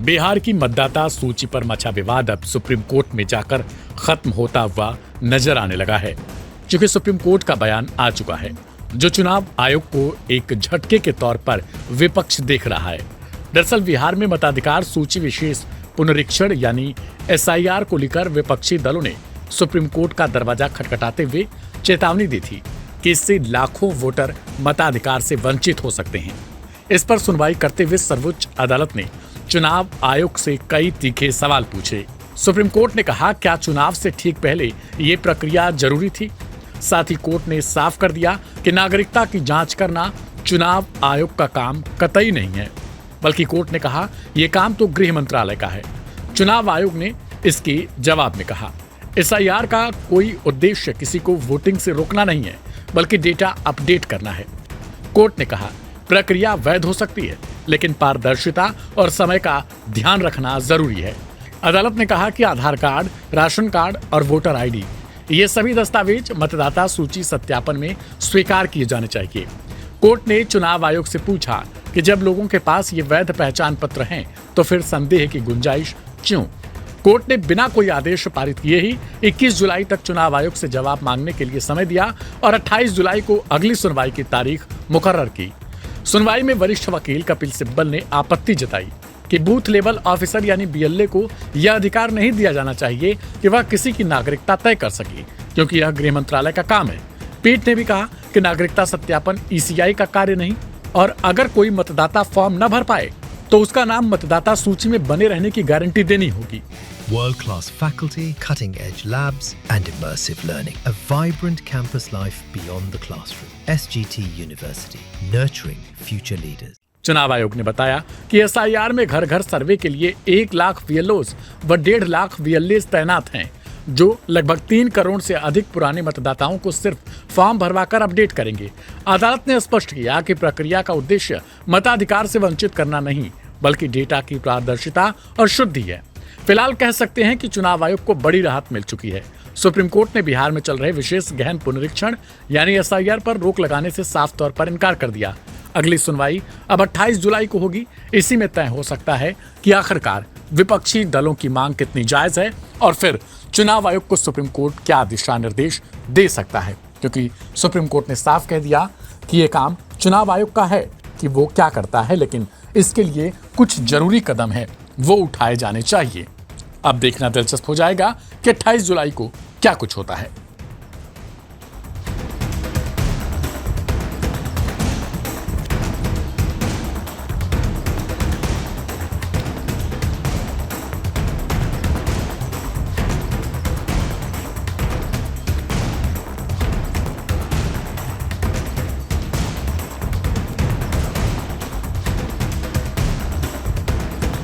बिहार की मतदाता सूची पर मचा विवाद अब सुप्रीम कोर्ट में जाकर खत्म होता हुआ नजर आने लगा है, क्योंकि सुप्रीम कोर्ट का बयान आ चुका है जो चुनाव आयोग को एक झटके के तौर पर विपक्ष देख रहा है। दरअसल बिहार में मताधिकार सूची विशेष पुनरीक्षण यानी SIR को लेकर विपक्षी दलों ने सुप्रीम कोर्ट का दरवाजा खटखटाते हुए चेतावनी दी थी कि इससे लाखों वोटर मताधिकार से वंचित हो सकते हैं। इस पर सुनवाई करते हुए सर्वोच्च अदालत ने चुनाव आयोग से कई तीखे सवाल पूछे। सुप्रीम कोर्ट ने कहा, क्या चुनाव से ठीक पहले ये प्रक्रिया जरूरी थी? साथ ही कोर्ट ने साफ कर दिया कि नागरिकता की जांच करना चुनाव आयोग का काम कतई नहीं है, बल्कि कोर्ट ने कहा यह काम तो गृह मंत्रालय का है। चुनाव आयोग ने इसके जवाब में कहा, SIR का कोई उद्देश्य किसी को वोटिंग से रोकना नहीं है, बल्कि डेटा अपडेट करना है। कोर्ट ने कहा प्रक्रिया वैध हो सकती है, लेकिन पारदर्शिता और समय का ध्यान रखना जरूरी है। अदालत ने कहा कि आधार कार्ड, राशन कार्ड और वोटर ID ये सभी दस्तावेज मतदाता सूची सत्यापन में स्वीकार किए जाने चाहिए। कोर्ट ने चुनाव आयोग से पूछा कि जब लोगों के पास ये वैध पहचान पत्र हैं, तो फिर संदेह की गुंजाइश क्यों? कोर्ट ने बिना कोई आदेश पारित किए ही 21 जुलाई तक चुनाव आयोग से जवाब मांगने के लिए समय दिया और 28 जुलाई को अगली सुनवाई की तारीख मुकर्रर की। सुनवाई में वरिष्ठ वकील कपिल सिब्बल ने आपत्ति जताई कि बूथ लेवल ऑफिसर यानी BLA को यह अधिकार नहीं दिया जाना चाहिए कि वह किसी की नागरिकता तय कर सके, क्योंकि यह गृह मंत्रालय का काम है। पीठ ने भी कहा कि नागरिकता सत्यापन ECI का कार्य नहीं, और अगर कोई मतदाता फॉर्म न भर पाए तो उसका नाम मतदाता सूची में बने रहने की गारंटी देनी होगी। World-class faculty, cutting-edge labs and immersive learning. A vibrant campus life beyond the classroom. SGT University, nurturing future leaders. चुनाव आयोग ने बताया कि SIR में घर घर सर्वे के लिए 1 लाख VLOs व 1.5 लाख VLAs तैनात हैं, जो लगभग 3 करोड़ से अधिक पुराने मतदाताओं को सिर्फ फॉर्म भरवाकर अपडेट करेंगे। अदालत ने स्पष्ट किया कि प्रक्रिया का उद्देश्य मताधिकार से वंचित करना नहीं, बल्कि डेटा की पारदर्शिता और शुद्धि है। फिलहाल कह सकते हैं कि चुनाव आयोग को बड़ी राहत मिल चुकी है। सुप्रीम कोर्ट ने बिहार में चल रहे विशेष गहन पुनरीक्षण यानी SIR पर रोक लगाने से साफ तौर पर इनकार कर दिया। अगली सुनवाई अब 28 जुलाई को होगी। इसी में तय हो सकता है कि आखिरकार विपक्षी दलों की मांग कितनी जायज है और फिर चुनाव आयोग को सुप्रीम कोर्ट क्या दिशा निर्देश दे सकता है, क्योंकि सुप्रीम कोर्ट ने साफ कह दिया कि ये काम चुनाव आयोग का है कि वो क्या करता है, लेकिन इसके लिए कुछ जरूरी कदम है वो उठाए जाने चाहिए। अब देखना दिलचस्प हो जाएगा कि 28 जुलाई को क्या कुछ होता है।